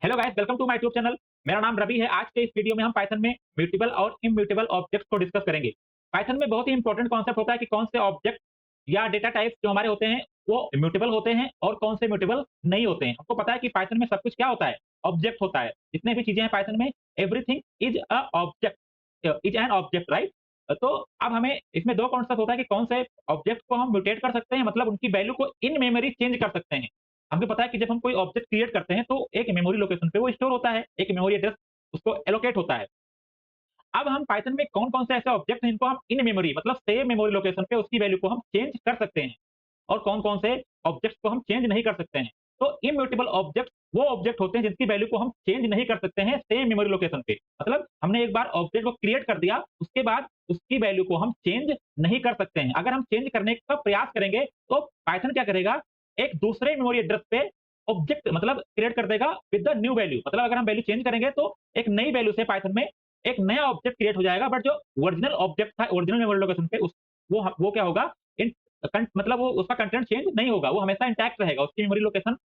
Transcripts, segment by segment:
Hello guys, welcome to my YouTube channel. मेरा नाम रवि है। आज के इस वीडियो में हम पाइथन में म्यूटेबल और इम्यूटेबल ऑब्जेक्ट्स को डिस्कस करेंगे। पाइथन में बहुत ही इंपॉर्टेंट कॉन्सेप्ट होता है कि कौन से ऑब्जेक्ट या डेटा टाइप्स जो हमारे होते हैं वो इम्यूटेबल होते हैं और कौन से म्यूटेबल नहीं होते हैं। हमको पता है कि पाइथन में सब कुछ क्या होता है, ऑब्जेक्ट होता है। जितने भी चीजें हैं पाइथन में, everything is a object, is an object, right. तो अब हमें इसमें दो कॉन्सेप्ट होता है कि कौन से ऑब्जेक्ट को हम म्यूटेट कर सकते हैं, मतलब उनकी वैल्यू को इन मेमोरी चेंज कर सकते हैं। हमें पता है कि जब हम कोई ऑब्जेक्ट क्रिएट करते हैं तो एक मेमोरी लोकेशन पे वो स्टोर होता है, एक मेमोरी एड्रेस उसको एलोकेट होता है। अब हम पाइथन में कौन-कौन से ऐसे ऑब्जेक्ट हैं जिनको हम इन मेमोरी मतलब सेम मेमोरी लोकेशन पे उसकी वैल्यू को हम चेंज कर सकते हैं और कौन-कौन से ऑब्जेक्ट्स को हम चेंज नहीं कर सकते हैं। तो इम्यूटेबल ऑब्जेक्ट्स वो ऑब्जेक्ट होते हैं जिनकी वैल्यू को हम चेंज नहीं कर सकते हैं सेम मेमोरी लोकेशन पे। मतलब हमने एक बार ऑब्जेक्ट को क्रिएट कर दिया, उसके बाद उसकी वैल्यू को हम चेंज नहीं कर सकते हैं। अगर हम चेंज करने का प्रयास करेंगे तो पाइथन क्या करेगा, एक दूसरे मेमोरी एड्रेस पे ऑब्जेक्ट मतलब क्रिएट कर देगा विद द न्यू वैल्यू। मतलब अगर हम वैल्यू चेंज करेंगे तो एक नई वैल्यू से पाइथन में एक नया ऑब्जेक्ट क्रिएट हो जाएगा, बट जो ओरिजिनल ऑब्जेक्ट था ओरिजिनल मेमोरी लोकेशन पे उस वो क्या होगा, इन मतलब वो उसका कंटेंट चेंज नहीं होगा, वो हमेशा इंटैक्ट रहेगा। उसकी मेमोरी लोकेशन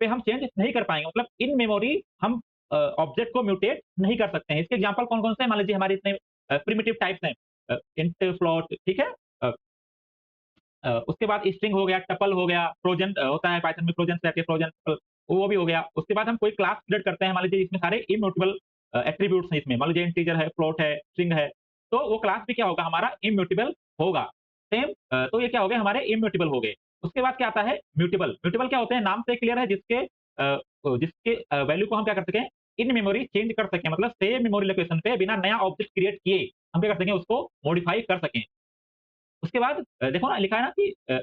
पे हम चेंज नहीं कर पाएंगे। मतलब इन मेमोरी हम ऑब्जेक्ट को म्यूटेट नहीं कर सकते हैं। इसके एग्जांपल कौन-कौन से हैं? मान लीजिए हमारे इतने प्रिमिटिव टाइप्स हैं, इंट, फ्लोट, ठीक है। अ, उसके बाद स्ट्रिंग हो गया, टपल हो गया, ट्रोजन होता है पाइथन में, ट्रोजन सेट या ट्रोजन वो भी हो गया। उसके बाद हम कोई क्लास क्रिएट करते हैं, मान लीजिए इसमें सारे इम्यूटेबल एट्रीब्यूट्स हैं इसमें, मान लीजिए इंटीजर है, फ्लोट है, स्ट्रिंग है, तो वो क्लास भी क्या होगा, हमारा इम्यूटेबल होगा। सेम तो ये क्या हो गए, हमारे इम्यूटेबल हो गए। उसके बाद क्या आता है, म्यूटेबल। म्यूटेबल क्या होते हैं, नाम से क्लियर है, जिसके वैल्यू को हम क्या कर सकें, इन मेमोरी चेंज कर सकें। मतलब सेम मेमोरी लोकेशन पे बिना नया ऑब्जेक्ट क्रिएट किए हम क्या कर सकें, उसको मॉडिफाई कर सकें। उसके बाद देखो ना, लिखा है ना कि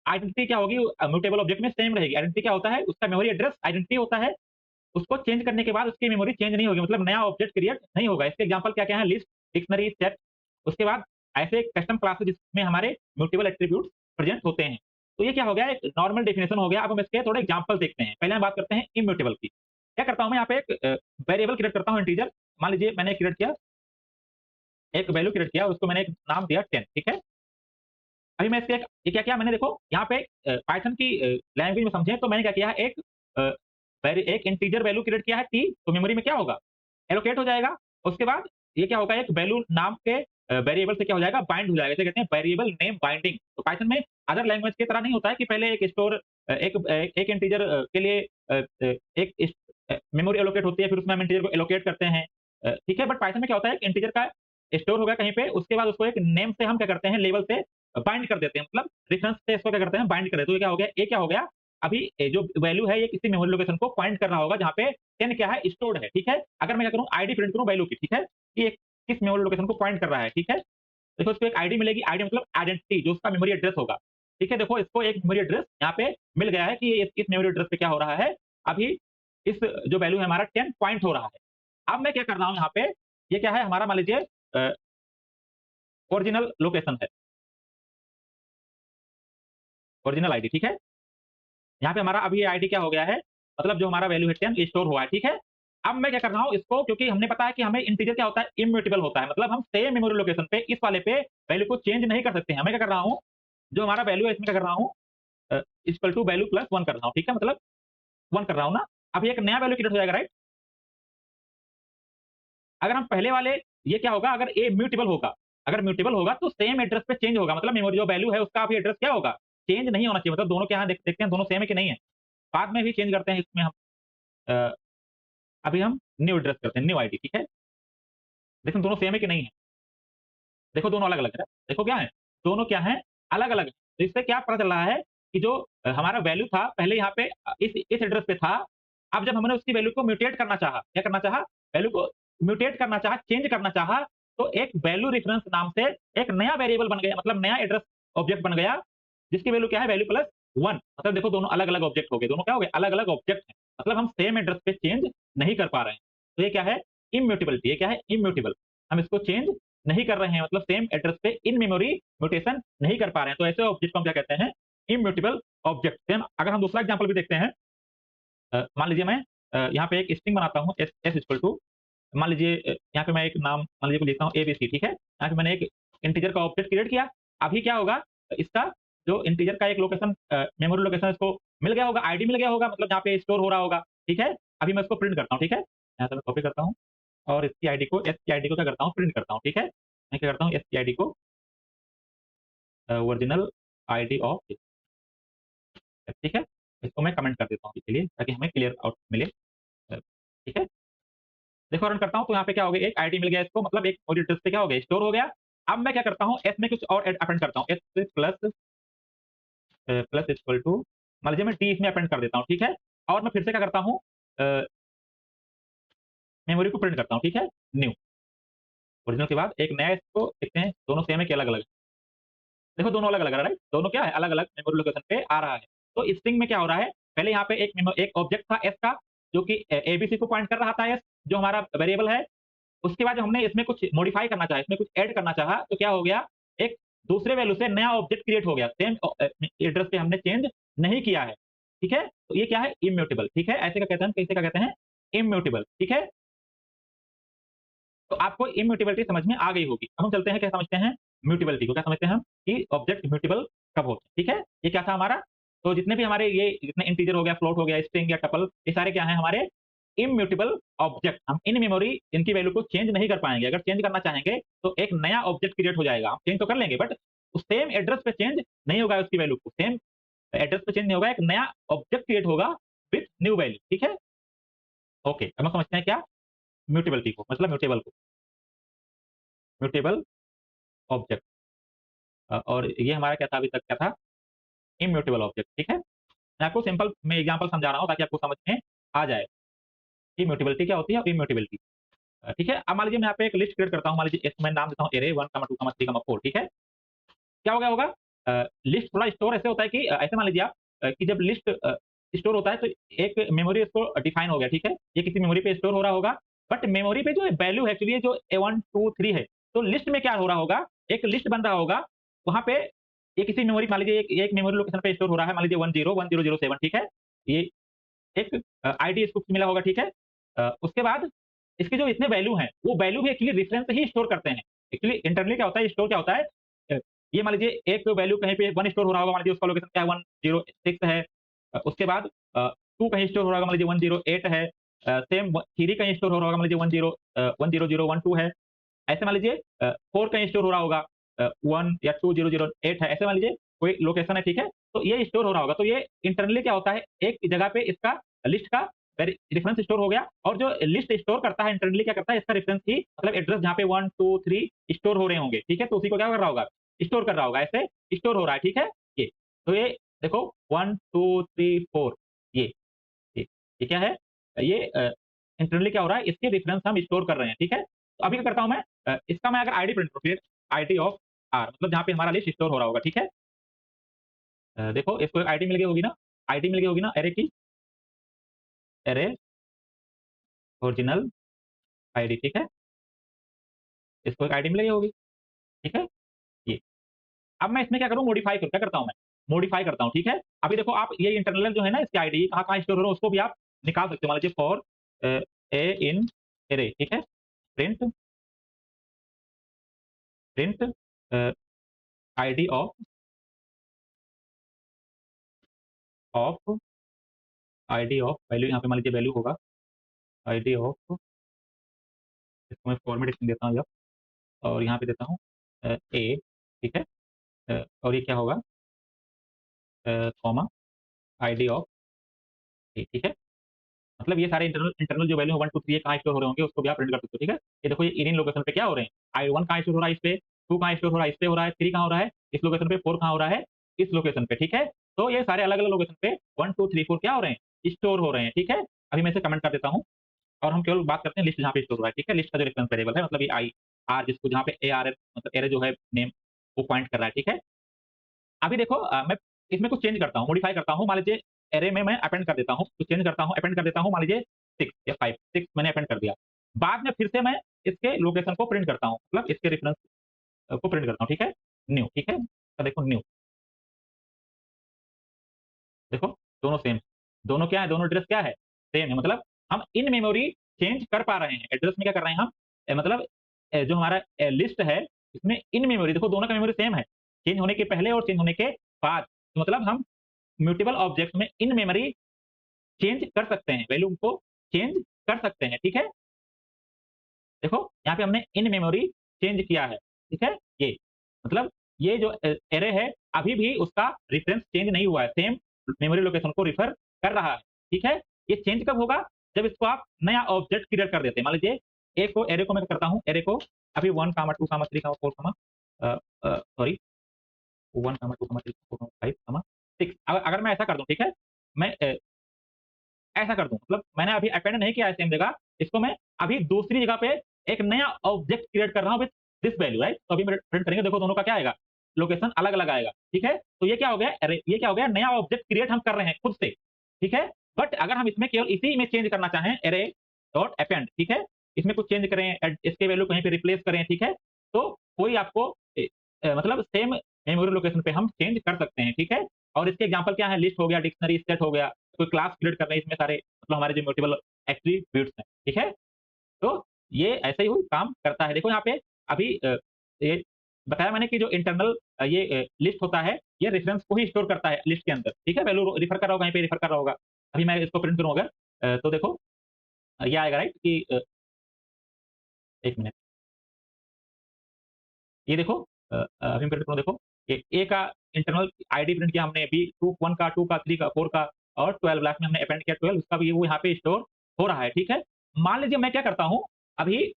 आइडेंटिटी क्या होगी, म्यूटेबल ऑब्जेक्ट में सेम रहेगी। आइडेंटिटी क्या होता है, उसका मेमोरी एड्रेस आइडेंटिटी होता है। उसको चेंज करने के बाद उसकी मेमोरी चेंज नहीं होगी, मतलब नया ऑब्जेक्ट क्रिएट नहीं होगा। इसके एग्जांपल क्या-क्या हैं, लिस्ट, डिक्शनरी, सेट। उसके बाद ऐसे कस्टम क्लासेस जिसमें हमारे म्यूटेबल एट्रीब्यूट्स प्रेजेंट होते हैं। तो ये क्या हो गया, एक नॉर्मल डेफिनिशन हो गया। अब हम इसके थोड़े एग्जांपल देखते हैं। पहले हम बात करते हैं इम्यूटेबल की। क्या करता हूँ मैं यहाँ पे, एक वेरिएबल क्रिएट करता हूँ, इंटीजर। मान लीजिए मैंने क्रिएट किया, एक वैल्यू क्रिएट किया, उसको मैंने एक नाम दिया 10, ठीक है। अभी मैं इसके एक ये क्या किया मैंने, देखो यहाँ पे पाइथन की लैंग्वेज में समझें तो मैंने क्या किया है, अ, एक इंटीजर वैल्यू क्रिएट किया है टी, तो मेमोरी में क्या होगा, एलोकेट हो जाएगा। उसके बाद ये क्या होगा, एक वैल्यू नाम के वेरिएबल से क्या हो जाएगा, बाइंड हो जाएगा। इसे कहते हैं वेरिएबल नेम बाइंडिंग। तो पाइथन में अदर लैंग्वेज की तरह नहीं होता है कि पहले एक स्टोर एक इंटीजर के लिए एक मेमोरी एलोकेट होती है, फिर उसमें हम इंटीजर को एलोकेट करते हैं। ठीक है, बट पाइथन में क्या होता है, एक इंटीजर का स्टोर होगा कहीं पे, उसके बाद उसको एक नेम से हम क्या करते हैं, लेवल से बाइंड कर देते हैं। मतलब रेफरेंस से इसको क्या करते हैं, बाइंड कर देते हैं। तो ये क्या हो गया, अभी जो वैल्यू है ये किसी मेमोरी लोकेशन को पॉइंट कर रहा होगा जहाँ पे 10 क्या है, स्टोर्ड है, ठीक है। अगर मैं क्या करूँ, आईडी प्रिंट करूँ वैल्यू की, ठीक है, कि ये किस मेमोरी लोकेशन को पॉइंट कर रहा है, ठीक है। देखो इसको एक आईडी मिलेगी, आईडी मतलब आइडेंटिटी, जो उसका मेमोरी एड्रेस होगा, ठीक है। देखो इसको एक मेमोरी एड्रेस यहाँ पे मिल गया है कि ये इस मेमोरी एड्रेस पे क्या हो रहा है, अभी इस जो वैल्यू है हमारा 10 पॉइंट हो रहा है। अब मैं क्या कर रहा हूँ यहाँ पे, ये क्या है हमारा, मान लीजिए ओरिजिनल लोकेशन है, ओरिजिनल आईडी, ठीक है। यहाँ पे हमारा अभी ये आईडी क्या हो गया है, मतलब जो हमारा वैल्यू है 10 स्टोर हुआ है, ठीक है। अब मैं क्या कर रहा हूँ इसको, क्योंकि हमने पता है कि हमें इंटीजर क्या होता है, इम्यूटेबल होता है। मतलब हम सेम मेमोरी लोकेशन पे इस वाले पे वैल्यू को चेंज नहीं कर सकते हैं। मैं क्या कर रहा हूँ, जो हमारा वैल्यू है इसमें क्या कर रहा हूँ, इक्वल टू वैल्यू प्लस 1 कर रहा हूँ, ठीक है। मतलब 1 कर रहा हूँ ना। अब ये एक नया वैल्यू क्रिएट हो जाएगा, राइट। अगर हम पहले वाले, ये क्या होगा, अगर ए म्यूटेबल होगा, अगर म्यूटेबल होगा तो सेम एड्रेस पे चेंज होगा। मतलब मेमोरी जो वैल्यू है उसका अभी एड्रेस क्या होगा, चेंज नहीं होना चाहिए। मतलब दोनों के यहाँ देखते हैं दोनों सेम है कि नहीं है। बाद में भी चेंज करते हैं इसमें हम। अ, अभी हम न्यू एड्रेस करते हैं, न्यू आईडी, ठीक है। लेकिन दोनों सेम है कि नहीं है, देखो दोनों अलग-अलग है। देखो क्या है, दोनों क्या हैं, अलग-अलग हैं। तो इससे क्या पता चल रहा है कि जो हमारा वैल्यू था पहले यहाँ पे इस एड्रेस पे था। अब जब हमने उसकी वैल्यू को म्यूटेट करना चाहा, क्या करना चाहा? वैल्यू को म्यूटेट करना चाहा, चेंज करना चाहा, तो एक वैल्यू रेफरेंस नाम से एक नया वेरिएबल बन गया, मतलब नया एड्रेस ऑब्जेक्ट बन गया, जिसकी वैल्यू क्या है, वैल्यू प्लस 1। मतलब देखो दोनों अलग-अलग ऑब्जेक्ट हो गए, दोनों क्या हो गए, अलग-अलग ऑब्जेक्ट हैं। मतलब हम सेम एड्रेस पे चेंज नहीं कर पा रहे हैं। तो ये क्या है, इम्यूटेबिलिटी। ये क्या है, इम्यूटेबल। हम इसको चेंज नहीं कर रहे हैं, मतलब सेम एड्रेस पे इन मेमोरी म्यूटेशन नहीं कर पा रहे हैं। तो ऐसे ऑब्जेक्ट को हम क्या कहते हैं, इम्यूटेबल ऑब्जेक्ट। सेम अगर हम दूसरा एग्जांपल भी देखते हैं, मान लीजिए मैं यहाँ पे एक स्ट्रिंग बनाता हूँ, एस इक्वल टू, मान लीजिए यहाँ पे मैं एक नाम मान लीजिए को लिखता हूँ एबीसी, ठीक है। यहाँ पे मैंने एक इंटीजर का ऑब्जेक्ट क्रिएट किया। अभी क्या होगा, इसका जो इंटीजर का एक लोकेशन, मेमोरी लोकेशन इसको मिल गया होगा, आईडी मिल गया होगा, मतलब जहाँ पे स्टोर हो रहा होगा, ठीक है। अभी मैं इसको प्रिंट करता हूँ, ठीक है? यहाँ से मैं कॉपी करता हूँ और इसकी आईडी को एस की आईडी को क्या करता हूँ, प्रिंट करता हूँ, ठीक है? मैं क्या करता हूँ, एस की आईडी को ओरिजिनल आईडी ऑफ दिस, ठीक है? इसको मैं कमेंट कर देता हूँ इसके लिए ताकि हमें क्लियर आउट मिले, ठीक है? देखो रन करता हूँ तो यहाँ पे क्या हो गया, एक आईडी मिल गया इसको, मतलब एक मेमोरी एड्रेस पे क्या हो गया, स्टोर हो गया। अब मैं क्या करता हूँ, एस में कुछ और अपेंड करता हूँ, S plus plus equal to, मान लीजिए मैं टी इसमें अपेंड कर देता हूँ, ठीक है? और मैं फिर से क्या करता हूँ, मेमोरी को प्रिंट करता हूँ, ठीक है? न्यू, ओरिजिनल के बाद एक नया इसको देखते हैं, दोनों सेम है कि अलग-अलग? देखो दोनों अलग-अलग है, राइट? दोनों क्या है, अलग-अलग मेमोरी लोकेशन पे आ रहा है। तो स्ट्रिंग में क्या हो रहा है, पहले यहाँ पे एक ऑब्जेक्ट था एस का, जो कि एबीसी को पॉइंट कर रहा था एस, जो हमारा वेरिएबल है। उसके बाद जब हमने इसमें कुछ मॉडिफाई करना चाहा, इसमें कुछ ऐड करना चाहा, तो क्या हो गया, एक दूसरे वैल्यू से नया ऑब्जेक्ट क्रिएट हो गया, सेम एड्रेस पे हमने चेंज नहीं किया है, ठीक है? तो ये क्या है, इम्यूटेबल, ठीक है? ऐसे का कहते हैं, कैसे का कहते हैं, इम्यूटेबल, ठीक है? तो आपको इम्यूटेबिलिटी समझ में आ गई होगी। अब हम चलते हैं, क्या समझते हैं, म्यूटेबिलिटी को क्या समझते हैं हम, कि ऑब्जेक्ट म्यूटेबल कब होते हैं, ठीक है? ये क्या था हमारा, तो जितने भी हमारे ये जितने इंटीजर हो गया, फ्लोट हो गया, स्ट्रिंग या टपल, ये सारे क्या हैं हमारे इम्यूटेबल ऑब्जेक्ट। हम इन मेमोरी इनकी वैल्यू को चेंज नहीं कर पाएँगे। अगर चेंज करना चाहेंगे तो एक नया ऑब्जेक्ट क्रिएट हो जाएगा। हम चेंज तो कर लेंगे बट उस सेम एड्रेस पे चेंज नहीं होगा, उसकी वैल्यू को सेम एड्रेस पे चेंज नहीं होगा, एक नया ऑब्जेक्ट क्रिएट होगा विथ न्यू वैल्यू, ठीक है? ओके, अब हम समझते हैं क्या, म्यूटेबिलिटी को, मतलब म्यूटेबल को, म्यूटेबल ऑब्जेक्ट। और ये हमारा क्या था, अभी तक क्या था, इम्यूटेबल ऑब्जेक्ट, ठीक है? मैं आपको सिंपल में एग्जांपल समझा रहा हूँ ताकि आपको समझ में आ जाए कि म्यूटेबिलिटी क्या होती है और इम्यूटेबिलिटी, ठीक है? अब मान लीजिए मैं यहाँ पे एक लिस्ट क्रिएट करता हूँ, मान लीजिए इसमें नाम देता हूँ एरे 1, 2, 3, 4, ठीक है? क्या हो गया होगा, लिस्ट थोड़ा स्टोर ऐसे होता है कि ऐसे मान लीजिए आप, कि जब लिस्ट स्टोर होता है तो एक मेमोरी इसको डिफाइन हो गया, ठीक है? ये किसी मेमोरी पे स्टोर हो रहा होगा, बट मेमोरी पे जो वैल्यू है एक्चुअली जो 1, 2, 3 है, तो लिस्ट में क्या हो रहा होगा, एक लिस्ट बन रहा होगा, वहाँ पे ये किसी मेमोरी, मान लीजिए एक एक मेमोरी लोकेशन पे स्टोर हो रहा है, मान लीजिए 101007, ठीक है? ये एक आईडी इसको मिला होगा, ठीक है? उसके बाद इसके जो इतने वैल्यू हैं, वो वैल्यू भी एक्चुअली रेफरेंस ही स्टोर करते हैं। एक्चुअली इंटरनली क्या होता है, स्टोर क्या होता है, अ, ये मान लीजिए एक वैल्यू कहीं पे 1 स्टोर हो रहा होगा, मान लीजिए उसका लोकेशन क्या है, 106 है। उसके बाद 2 कहीं स्टोर हो रहा होगा, मान लीजिए 108 है। सेम 3 कहीं स्टोर हो रहा होगा, मान लीजिए 10012 है। ऐसे मान लीजिए 4 कहीं स्टोर हो रहा होगा, 1 या 2008 है, ऐसे मान लीजिए कोई लोकेशन है, ठीक है? तो ये स्टोर हो रहा होगा, तो ये इंटरनली क्या होता है, एक जगह पे इसका लिस्ट का रेफरेंस स्टोर हो गया, और जो लिस्ट स्टोर करता है इंटरनली क्या करता है, इसका रेफरेंस ही मतलब एड्रेस जहाँ पे 1, 2, 3 स्टोर हो रहे होंगे, ठीक है? तो उसी को क्या कर रहा होगा, स्टोर कर रहा होगा, ऐसे स्टोर हो रहा है, ठीक है? ये, तो ये देखो 1, 2, 3, 4, ये ये ये क्या है? ये इंटरनली क्या हो रहा है, इसके रेफरेंस हम स्टोर कर रहे हैं, ठीक है? तो अभी क्या करता हूँ मैं, इसका मैं अगर आईडी प्रिंट करूँ, फिर आईडी ऑफ आर, मतलब जहाँ पे हमारा लिस्ट स्टोर हो रहा होगा, ठीक है? देखो इसको एक आईडी मिल गई होगी ना, आईडी मिल गई होगी ना एरे की, एरे ओरिजिनल आईडी, ठीक है? इसको एक आईडी मिल गई होगी, ठीक है? ये। अब मैं इसमें क्या करूँ, मॉडिफाई करूँ, क्या करता हूँ मैं? मॉडिफाई करता हूँ, ठीक है? अभी देखो आप ये इंटरनल जो है ना इसकी आईडी कहाँ-कहाँ स्टोर हो रहा है उसको भी आप निकाल सकते हो। मान लीजिए for a, A in array, ठीक है? Print print a, ID of ID of value, यहाँ पे मान लीजिए वैल्यू होगा, आईडी ऑफ, इसको मैं फॉर्मेट स्ट्रिंग देता हूँ, और यहाँ पे देता हूँ ए, ठीक है? और ये क्या होगा, कॉमा आईडी ऑफ ए, ठीक है? मतलब ये सारे इंटरनल इंटरनल जो वैल्यू 1, 2, 3 ये कहाँ स्टोर हो रहे होंगे उसको भी आप प्रिंट कर सकते हो, ठीक है? ये देखो ये इन लोकेशन पे क्या हो रहे हैं, आई 1 कहाँ स्टोर हो रहा है इस पे, 2 कहाँ स्टोर हो रहा है इस पे हो रहा है, 3 कहाँ हो रहा है इस लोकेशन पे, 4 कहाँ हो रहा है इस लोकेशन पे, ठीक है? तो ये सारे अलग-अलग लोकेशन पे 1, 2, 3, 4 क्या हो रहे हैं, स्टोर हो रहे हैं, ठीक है? अभी मैं इसे कमेंट कर देता हूँ, और हम केवल बात करते हैं लिस्ट जहाँ पे स्टोर हो रहा है, ठीक है? लिस्ट का जो रेफरेंस वेरिएबल है, मतलब ये आई आर जिसको जहाँ पे एआरएल मतलब एरे जो है नेम वो पॉइंट कर रहा है, ठीक है? अभी देखो मैं इसमें कुछ चेंज करता हूँ, मॉडिफाई करता हूँ, मान लीजिए एरे में मैं अपेंड कर देता हूँ, कुछ चेंज करता हूँ, अपेंड कर देता हूँ, मान लीजिए 6 या 5, 6 मैंने अपेंड कर दिया। बाद में फिर से मैं इसके लोकेशन को प्रिंट करता हूँ, मतलब इसके रेफरेंस को प्रिंट करता हूँ, ठीक है? न्यू, ठीक है? देखो न्यू, देखो दोनों सेम, दोनों क्या है, दोनों एड्रेस क्या है, सेम है, मतलब हम इन मेमोरी चेंज कर पा रहे हैं, एड्रेस में क्या कर रहे हैं हम, मतलब जो हमारा लिस्ट है इसमें इन मेमोरी देखो दोनों का मेमोरी सेम है, चेंज होने के पहले और चेंज होने के बाद, तो मतलब हम म्यूटेबल ऑब्जेक्ट में इन मेमोरी चेंज कर सकते हैं, वैल्यू को चेंज कर सकते हैं, ठीक है? देखो यहाँ पे हमने इन मेमोरी चेंज किया है, ठीक है? ये मतलब ये जो एरे है अभी भी उसका रेफरेंस चेंज नहीं हुआ है, सेम मेमोरी लोकेशन को रिफर कर रहा है, ठीक है? ये चेंज कब होगा? जब इसको आप नया ऑब्जेक्ट क्रिएट कर देते हैं। मान लीजिए एरे को मैं करता हूँ, एरे को अभी 1, 2, 3, 4, सॉरी 1, 2, 3, 4, 5, 6 अगर मैं ऐसा कर दूँ, ठीक है? मैं ऐसा कर दूँ मतलब मैंने अभी अपेंड नहीं किया है सेम जगह, इसको मैं अभी दूसरी जगह पे एक नया ऑब्जेक्ट क्रिएट कर रहा हूँ विथ दिस वैल्यू राइट? तो अभी प्रिंट करेंगे देखो दोनों का क्या आएगा? लोकेशन अलग-अलग आएगा, ठीक है? तो ये क्या हो गया? अरे ये क्या हो गया? नया ऑब्जेक्ट क्रिएट हम कर रहे हैं खुद से, ठीक है? बट अगर हम इसमें केवल इसी में चेंज करना चाहें अरे डॉट अपेंड, ठीक है? इसमें कुछ चेंज करें, इसके वैल्यू कहीं पे रिप्लेस करें, ठीक है? तो कोई आपको मतलब सेम मेमोरी लोकेशन पे हम चेंज कर सकते हैं, ठीक है? और इसके एग्जांपल क्या है? लिस्ट हो गया, डिक्शनरी, सेट हो गया, कोई क्लास क्रिएट कर रहे हैं इसमें सारे मतलब हमारे जो म्यूटेबल एट्रिब्यूट्स हैं, ठीक है? तो ये ऐसे ही वो काम करता है। देखो यहाँ पे अभी ये बताया मैंने कि जो इंटरनल ये लिस्ट होता है, ये रेफरेंस को ही स्टोर करता है लिस्ट के अंदर, ठीक है? वैल्यू रिफर कर रहा होगा, कहीं पे रिफर कर रहा होगा। अभी मैं इसको प्रिंट करूँ अगर तो देखो ये आएगा राइट कि 1 मिनट ये देखो अभी मैं प्रिंट करूँ देखो ए का इंटरनल आईडी प्रिंट किया हमने, बी 1 का, 2 का, 3 का, 4 का और 12 लास्ट में हमने अपेंड किया 12 उसका भी वो यहाँ पे स्टोर हो रहा है, ठीक है? मान लीजिए मैं क्या करता हूँ, अभी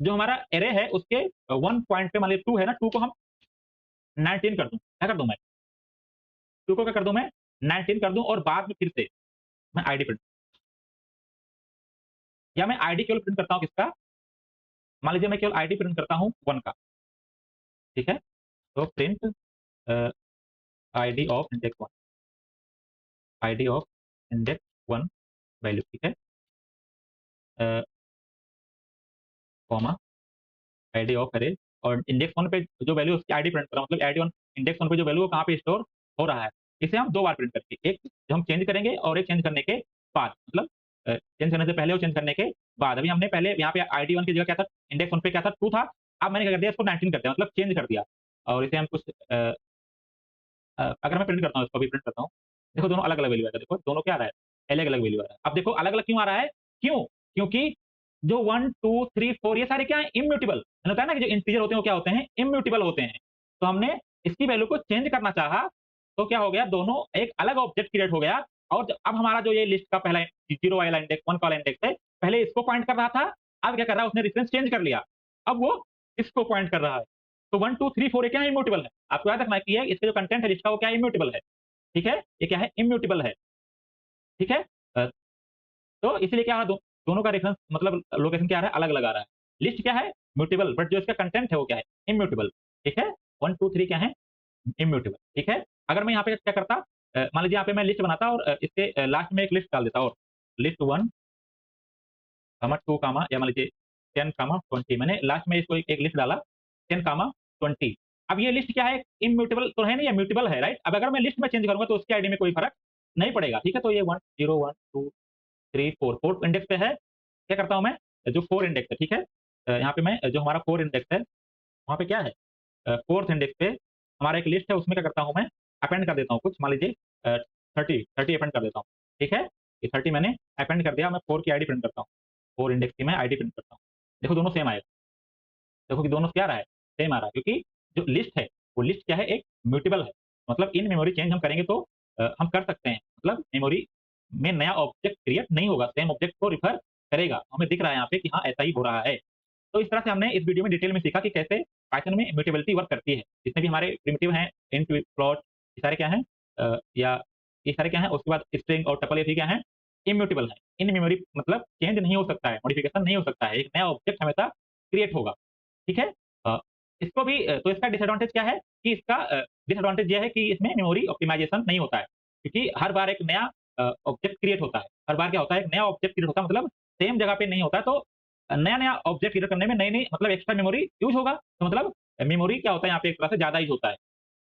जो हमारा एरे है उसके 1 पॉइंट पे मान लीजिए 2 है ना, 2 को हम 19 कर दूँ। क्या कर दूँ मैं? 2 को क्या कर दूँ मैं? 19 कर दूँ और बाद में फिर से मैं आईडी प्रिंट या मैं आईडी केवल प्रिंट करता हूँ किसका? मान लीजिए मैं केवल आईडी प्रिंट करता हूँ 1 का, ठीक है? तो print a, ID of index 1 ID of index 1 value, ठीक है? अ, कॉमा आईडी ऑफ अरे और इंडेक्स 1 पे जो वैल्यू उसकी आईडी प्रिंट कर रहा हूँ मतलब आईडी 1 इंडेक्स 1 पे जो वैल्यू है कहाँ पे स्टोर हो रहा है। इसे हम 2 बार प्रिंट करेंगे। एक जो हम चेंज करेंगे और एक चेंज करने के बाद मतलब चेंज करने से पहले और चेंज करने के बाद। अभी हमने पहले यहाँ पे आईडी 1 की जगह क्या था इंडेक्स 1 पे क्या था 2 था। अब मैंने क्या कर दिया इसको 19 कर दिया मतलब चेंज कर दिया और इसे हम कुछ अगर मैं प्रिंट करता हूँ इसको अभी प्रिंट करता हूँ। देखो दोनों अलग-अलग वैल्यू आएगा देखो दोनों क्या आ रहा है? अलग-अलग वैल्यू आ रहा है। अब देखो अलग-अलग क्यों आ रहा है? क्यों? क्योंकि जो 1, 2, 3, 4 ये सारे क्या हैं? इम्यूटेबल। मैंने बताया ना कि जो इंटीजर होते हैं वो क्या होते हैं? इम्यूटेबल होते हैं। तो हमने इसकी वैल्यू को चेंज करना चाहा, तो क्या हो गया दोनों एक अलग ऑब्जेक्ट क्रिएट हो गया और अब हमारा जो ये लिस्ट का पहला 0 वाला इंडेक्स 1 वाला इंडेक्स है, पहले इसको पॉइंट कर रहा था, अब क्या कर रहा है उसने रेफरेंस चेंज कर लिया। अब वो इसको पॉइंट कर रहा है। तो 1, 2, 3, 4 ये क्या है? इम्यूटेबल है। आपको याद रखना है कि ये इसका जो कंटेंट है लिस्ट का वो क्या है? इम्यूटेबल है। ठीक है? ये क्या है? इम्यूटेबल है। ठीक है? तो इसलिए क्या है दोनों का रेफरेंस मतलब लोकेशन क्या आ रहा है? अलग-अलग आ रहा है। लिस्ट क्या है? म्यूटेबल बट जो इसका कंटेंट है वो क्या है? इम्यूटेबल। ठीक है? 1, 2, 3 क्या है? इम्यूटेबल। ठीक है? अगर मैं यहाँ पे क्या करता मान लीजिए यहाँ पे मैं लिस्ट बनाता और इसके लास्ट में एक लिस्ट डाल देता और लिस्ट 1 2 या मान लीजिए 10 20 मैंने लास्ट में इसको एक लिस्ट डाला 10 20 अब ये लिस्ट क्या है? इम्यूटेबल तो है नहीं, ये म्यूटेबल है राइट? अब अगर मैं लिस्ट में चेंज करूँगा तो उसकी आईडी में कोई फ़र्क नहीं पड़ेगा। ठीक है? तो ये 1 0 1 2 3 4 4th इंडेक्स पे है। क्या करता हूँ मैं? जो 4 इंडेक्स है, ठीक है? यहाँ पे मैं जो हमारा 4 इंडेक्स है, वहाँ पे क्या है? 4th इंडेक्स पे हमारा एक लिस्ट है, उसमें क्या करता हूँ मैं? अपेंड कर देता हूँ कुछ, मान लीजिए 30 अपेंड कर देता हूँ, ठीक है? ये 30 मैंने अपेंड कर दिया, मैं 4 की आईडी प्रिंट करता हूँ। 4 इंडेक्स की मैं आईडी प्रिंट करता हूँ। देखो दोनों सेम आएगा। देखो कि दोनों क्या आ रहा है? सेम आ रहा है क्योंकि जो लिस्ट है, वो लिस्ट क्या है? एक म्यूटेबल है। मतलब इन मेमोरी चेंज हम करेंगे तो हम कर सकते हैं। मतलब मेमोरी में नया ऑब्जेक्ट क्रिएट नहीं होगा, सेम ऑब्जेक्ट को रिफर करेगा। हमें दिख रहा है यहाँ पे कि हाँ, ऐसा ही हो रहा है। तो इस तरह से हमने इस वीडियो में डिटेल में सीखा कि कैसे पाइथन में इम्यूटेबिलिटी वर्क करती है। जितने भी हमारे प्रिमिटिव हैं, इंट, फ्लोट ये सारे क्या हैं या ये सारे क्या हैं? उसके बाद स्ट्रिंग और टपल ये भी क्या हैं? इम्यूटेबल हैं। इन मेमोरी मतलब चेंज नहीं हो सकता है, मॉडिफिकेशन नहीं हो सकता है। एक नया ऑब्जेक्ट हमेशा क्रिएट होगा। ठीक है? इसको भी तो इसका डिसएडवांटेज क्या है कि इसका डिसएडवांटेज ये है कि इसमें मेमोरी ऑप्टिमाइज़ेशन नहीं होता है। क्योंकि हर बार एक नया ऑब्जेक्ट क्रिएट होता है। हर बार क्या होता है? एक नया ऑब्जेक्ट क्रिएट होता है मतलब सेम जगह पे नहीं होता है तो नया-नया ऑब्जेक्ट क्रिएट करने में नई-नई मतलब एक्स्ट्रा मेमोरी यूज़ होगा। तो मतलब मेमोरी क्या होता है यहाँ पे एक तरह से ज़्यादा यूज़ होता है।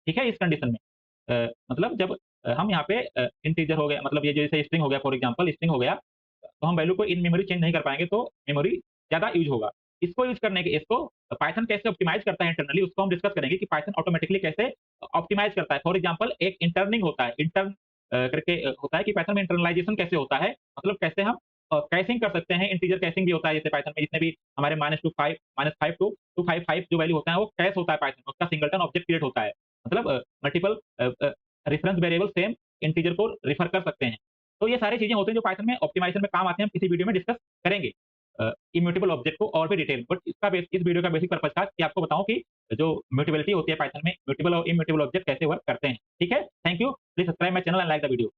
ठीक है? इस कंडीशन में। मतलब जब हम यहाँ पे इंटीजर हो गया मतलब ये जैसे स्ट्रिंग हो गया फॉर एग्जांपल स्ट्रिंग हो गया, तो हम वैल्यू को इन मेमोरी चेंज नहीं कर पाएँगे तो मेमोरी ज़्यादा यूज़ होगा। इसको यूज़ करने के इसको पाइथन कैसे ऑप्टिमाइज़ करता है इंटरनली उसको हम डिस्कस करेंगे कि पाइथन ऑटोमैटिकली कैसे ऑप्टिमाइज़ करता है। फॉर एग्जांपल एक इंटरनिंग होता है, इंटर्न करके होता है कि पाइथन में इंटरनलाइज़ेशन कैसे होता है, मतलब कैसे हम कैशिंग कर सकते हैं, इंटीजर कैशिंग भी होता है जैसे पाइथन में जितने भी हमारे -5 टू 255 जो वैल्यू होता है वो कैश होता है पाइथन में, उसका सिंगलटन ऑब्जेक्ट क्रिएट होता है। मतलब multiple reference variable same integer को रेफर कर सकते हैं। तो ये सारी चीज़ें होती हैं जो पाइथन में ऑप्टिमाइज़ेशन में काम आते हैं, हम किसी वीडियो में डिस्कस करेंगे। इम्यूटेबल ऑब्जेक्ट को और भी डिटेल बट इस वीडियो का बेसिक पर्पज़ था कि आपको बताऊँ कि जो म्यूटेबिलिटी होती है पाइथन में म्यूटेबल और इम्यूटेबल ऑब्जेक्ट कैसे वर्क करते हैं। ठीक है? Thank you. Please subscribe my channel and like the video.